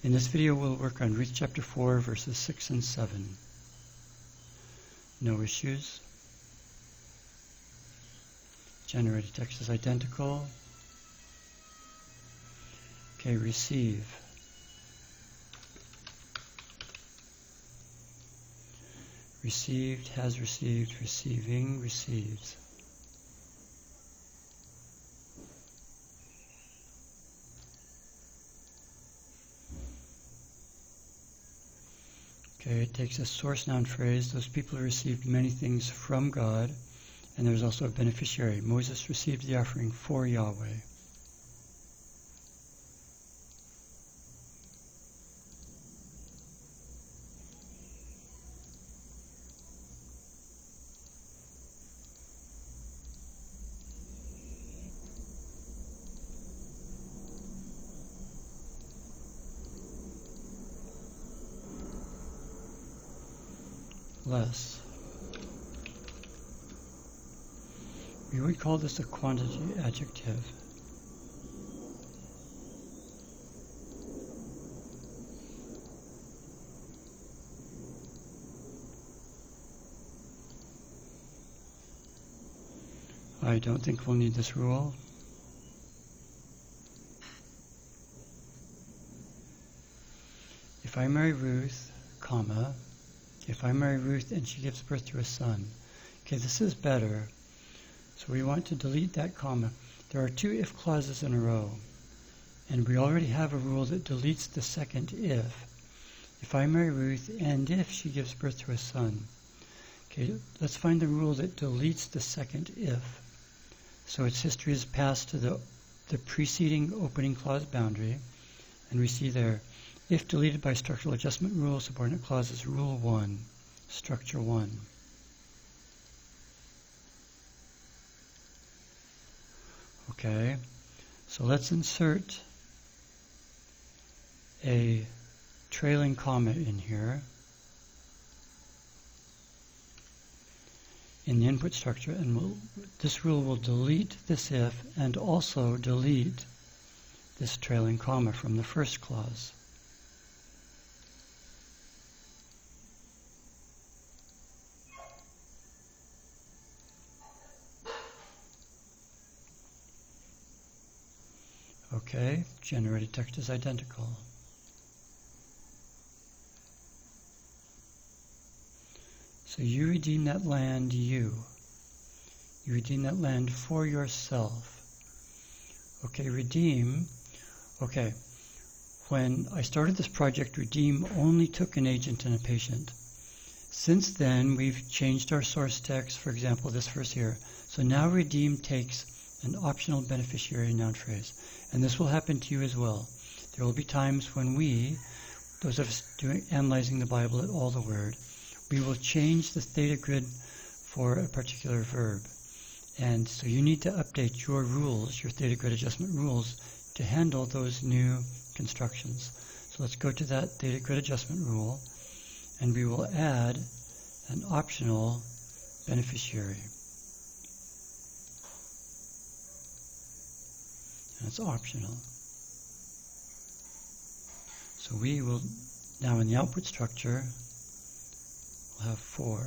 In this video, we'll work on Ruth chapter 4, verses 6 and 7. No issues. Generated text is identical. Okay, receive. Received, has received, receiving, receives. Okay, it takes a source noun phrase. Those people received many things from God, and there's also a beneficiary. Moses received the offering for Yahweh. Less. We would call this a quantity adjective. I don't think we'll need this rule. If I marry Ruth, comma, if I marry Ruth and she gives birth to a son. Okay, this is better. So we want to delete that comma. There are two if clauses in a row. And we already have a rule that deletes the second if. If I marry Ruth and if she gives birth to a son. Okay, let's find the rule that deletes the second if. So its history is passed to the preceding opening clause boundary. And we see there, if deleted by structural adjustment rule, subordinate clause is rule 1, structure 1. Okay, so let's insert a trailing comma in here in the input structure, and this rule will delete this if and also delete this trailing comma from the first clause. Okay, generated text is identical. So you redeem that land, you. You redeem that land for yourself. Okay, redeem. Okay, when I started this project, redeem only took an agent and a patient. Since then, we've changed our source text, for example, this verse here. So now redeem takes an optional beneficiary noun phrase. And this will happen to you as well. There will be times when we, those of us analyzing the Bible at all the word, we will change the theta grid for a particular verb. And so you need to update your rules, your theta grid adjustment rules, to handle those new constructions. So let's go to that theta grid adjustment rule, and we will add an optional beneficiary. And it's optional. So we will, now in the output structure, we'll have 4.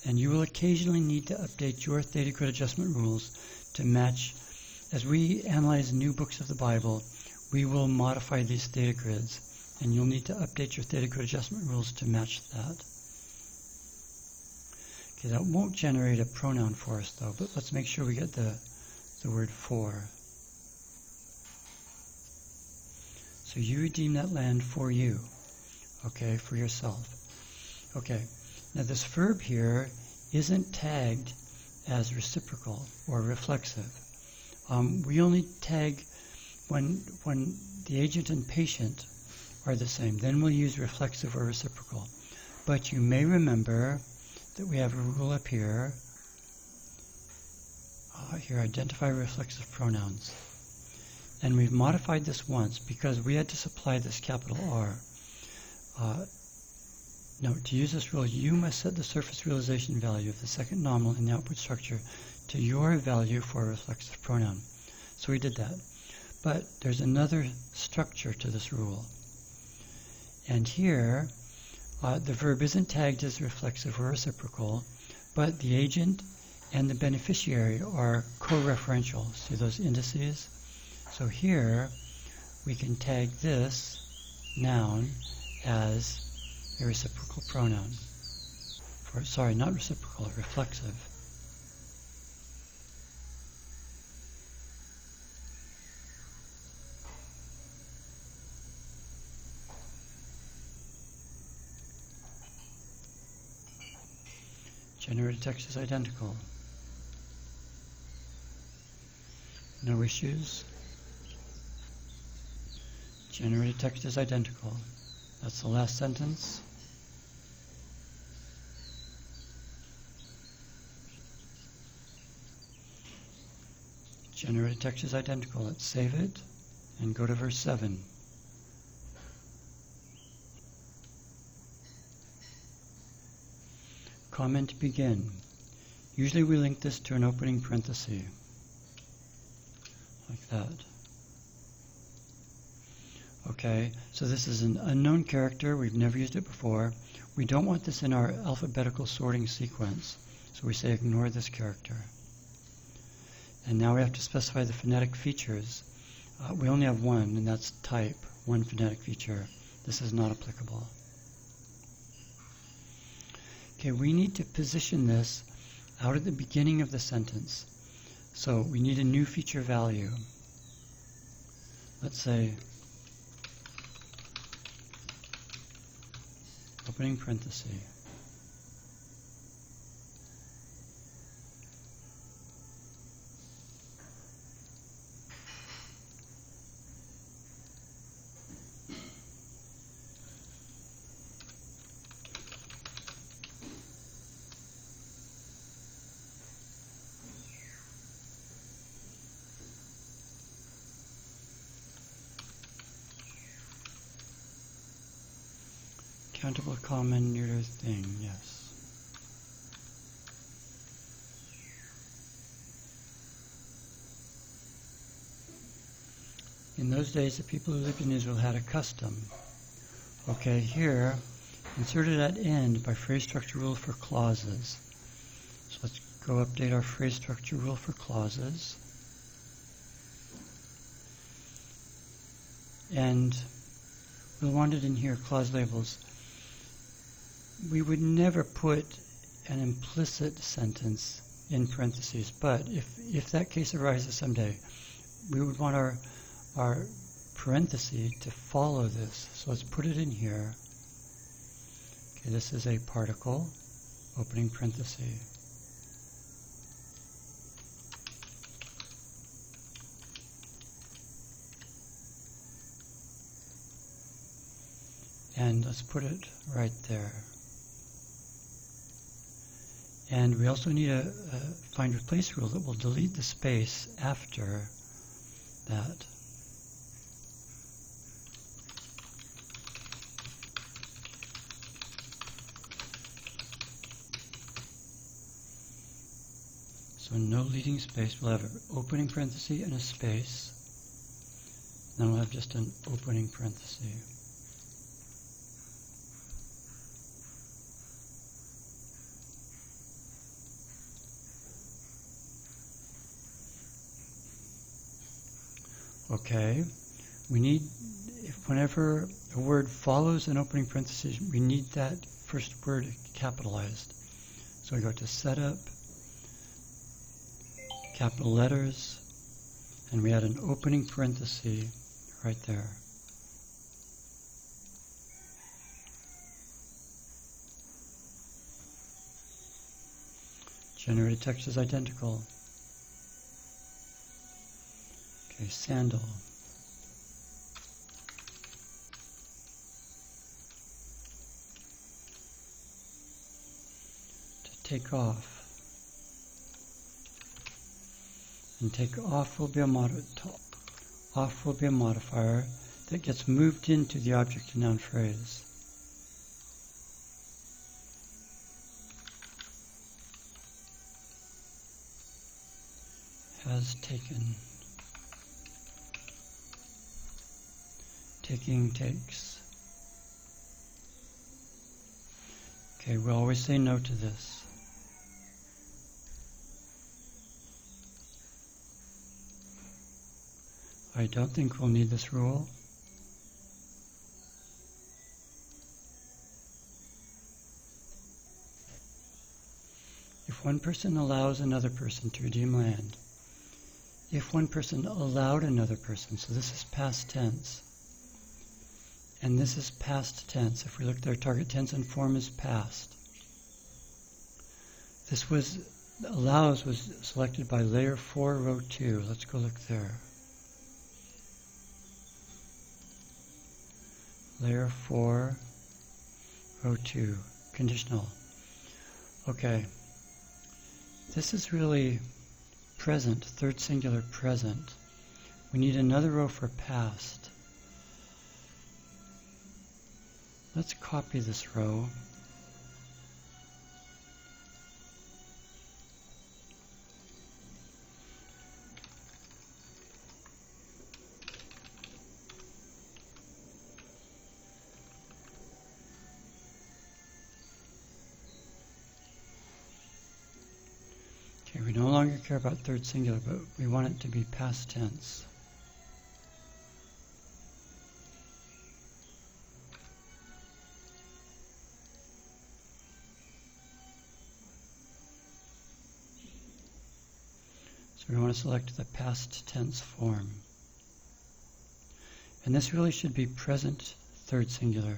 And you will occasionally need to update your theta grid adjustment rules to match. As we analyze new books of the Bible, we will modify these theta grids, and you'll need to update your theta grid adjustment rules to match that. Okay, that won't generate a pronoun for us though, but let's make sure we get the word for. So you redeem that land for you, okay, for yourself. Okay, now this verb here isn't tagged as reciprocal or reflexive. We only tag when the agent and patient are the same. Then we'll use reflexive or reciprocal. But you may remember that we have a rule up here. Here, identify reflexive pronouns. And we've modified this once because we had to supply this capital R. Now, to use this rule, you must set the surface realization value of the second nominal in the output structure to your value for a reflexive pronoun. So we did that. But there's another structure to this rule. And here, the verb isn't tagged as reflexive or reciprocal, but the agent and the beneficiary are co-referential. See those indices? So here, we can tag this noun as a reciprocal pronoun. Sorry, not reciprocal, reflexive. Generated text is identical. No issues. Generated text is identical. That's the last sentence. Generated text is identical. Let's save it and go to verse 7. Comment begin. Usually we link this to an opening parenthesis, like that. Okay, so this is an unknown character. We've never used it before. We don't want this in our alphabetical sorting sequence, so we say ignore this character. And now we have to specify the phonetic features. We only have one, and that's type, one phonetic feature. This is not applicable. Okay, we need to position this out at the beginning of the sentence. So we need a new feature value. Let's say opening parenthesis. Countable common neuter thing, yes. In those days, the people who lived in Israel had a custom. Okay, here, inserted at end by phrase structure rule for clauses. So let's go update our phrase structure rule for clauses. And we'll want it in here, clause labels. We would never put an implicit sentence in parentheses, but if that case arises someday, we would want our parenthesis to follow this. So let's put it in here. Okay, this is a particle, opening parenthesis. And let's put it right there. And we also need a find replace rule that will delete the space after that. So no leading space. We'll have an opening parenthesis and a space. Then we'll have just an opening parenthesis. Okay, we need, whenever a word follows an opening parenthesis, we need that first word capitalized. So we go to setup, capital letters, and we add an opening parenthesis right there. Generated text is identical. Okay, sandal. To take off. And take off will be a modifier that gets moved into the object and noun phrase. has taken. Taking takes. Okay, we'll always say no to this. I don't think we'll need this rule. If one person allows another person to redeem land, if one person allowed another person, so this is past tense, and this is past tense. If we look there, target tense and form is past. This was, allows was selected by layer 4, row 2. Let's go look there. Layer 4, row 2, conditional. Okay. This is really present, third singular present. We need another row for past. Let's copy this row. Okay, we no longer care about third singular, but we want it to be past tense. So we want to select the past tense form. And this really should be present third singular.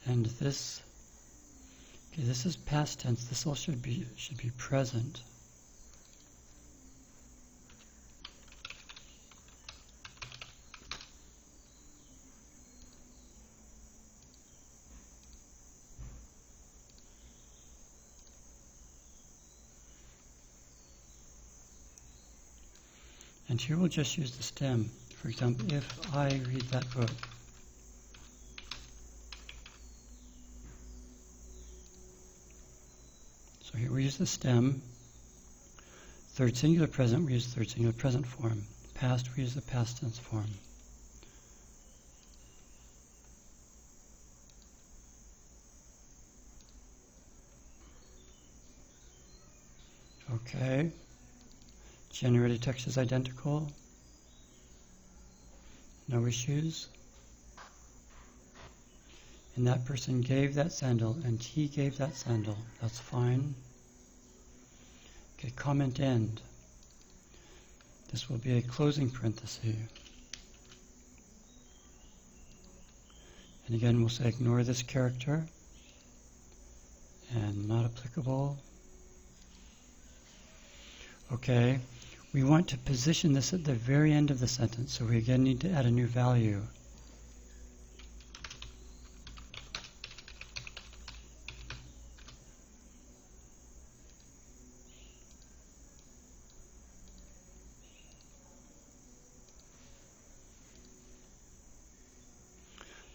And this, okay, this is past tense. This all should be present. And here we'll just use the stem. For example, if I read that book. So here we use the stem. Third singular present, we use the third singular present form. Past, we use the past tense form. Okay. Generated text is identical. No issues. And that person gave that sandal, and he gave that sandal. That's fine. Okay, comment end. This will be a closing parenthesis. And again, we'll say ignore this character. And not applicable. Okay, we want to position this at the very end of the sentence, so we again need to add a new value.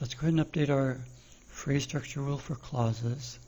Let's go ahead and update our phrase structure rule for clauses.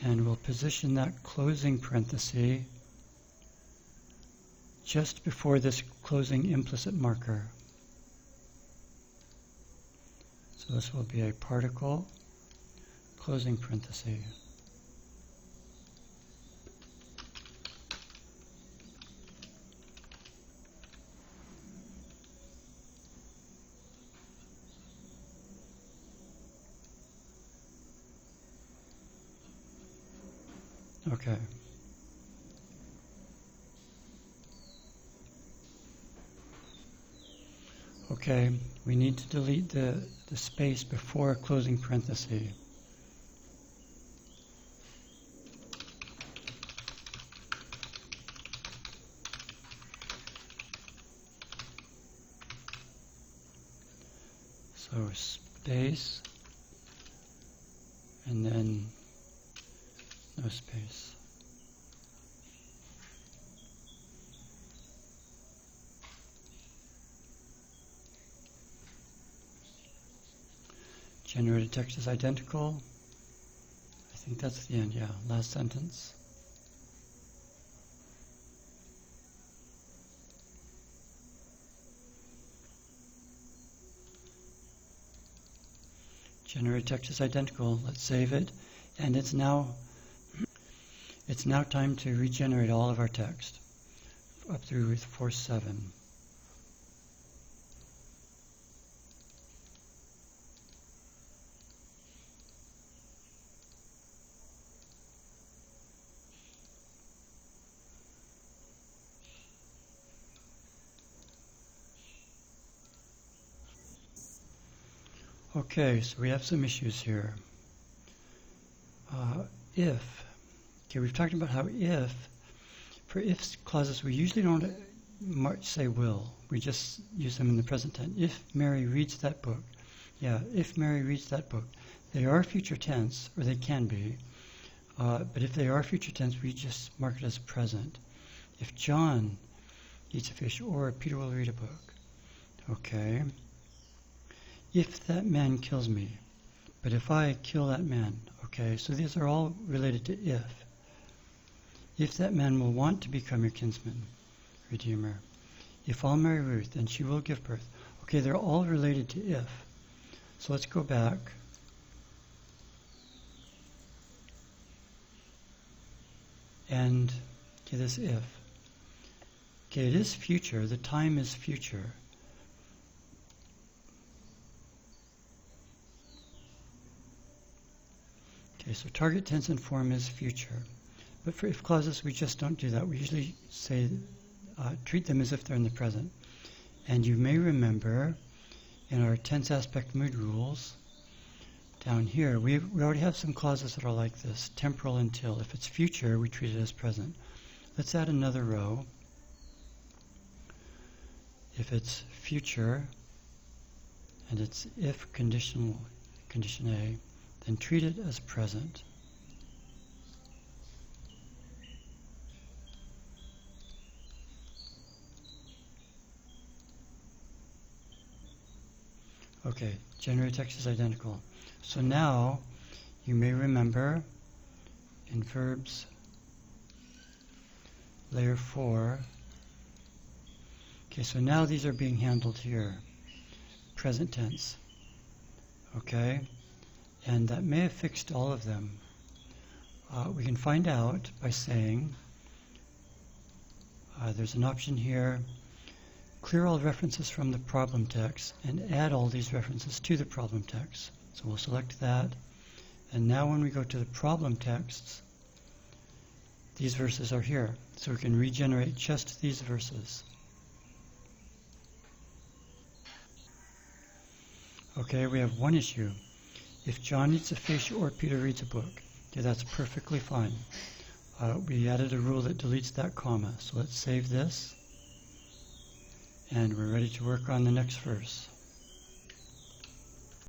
And we'll position that closing parenthesis just before this closing implicit marker. So this will be a particle, closing parenthesis. Okay. Okay, we need to delete the space before a closing parenthesis. So space, and then no space. Generated text is identical. I think that's the end, yeah. Last sentence. Generated text is identical. Let's save it. And it's now time to regenerate all of our text up through with force 7. Okay, so we have some issues here. If. Okay, we've talked about how for if clauses, we usually don't say will. We just use them in the present tense. If Mary reads that book. Yeah, if Mary reads that book. They are future tense, or they can be. But if they are future tense, we just mark it as present. If John eats a fish, or Peter will read a book. Okay. If that man kills me, but if I kill that man, okay, so these are all related to if. If that man will want to become your kinsman, redeemer. If I'll marry Ruth, then she will give birth. Okay, they're all related to if. So let's go back. And, okay, this if. Okay, it is future, the time is future. Okay, so target tense and form is future. But for if clauses, we just don't do that. We usually say, treat them as if they're in the present. And you may remember in our tense aspect mood rules, down here, we already have some clauses that are like this, temporal until. If it's future, we treat it as present. Let's add another row. If it's future, and it's if condition A, then treat it as present. Okay, generated text is identical. So now, you may remember in verbs, layer 4. Okay, so now these are being handled here. Present tense. Okay? And that may have fixed all of them. We can find out by saying, there's an option here, clear all references from the problem text and add all these references to the problem text. So we'll select that. And now when we go to the problem texts, these verses are here. So we can regenerate just these verses. Okay, we have one issue. If John eats a fish or Peter reads a book, okay, that's perfectly fine. We added a rule that deletes that comma. So let's save this. And we're ready to work on the next verse.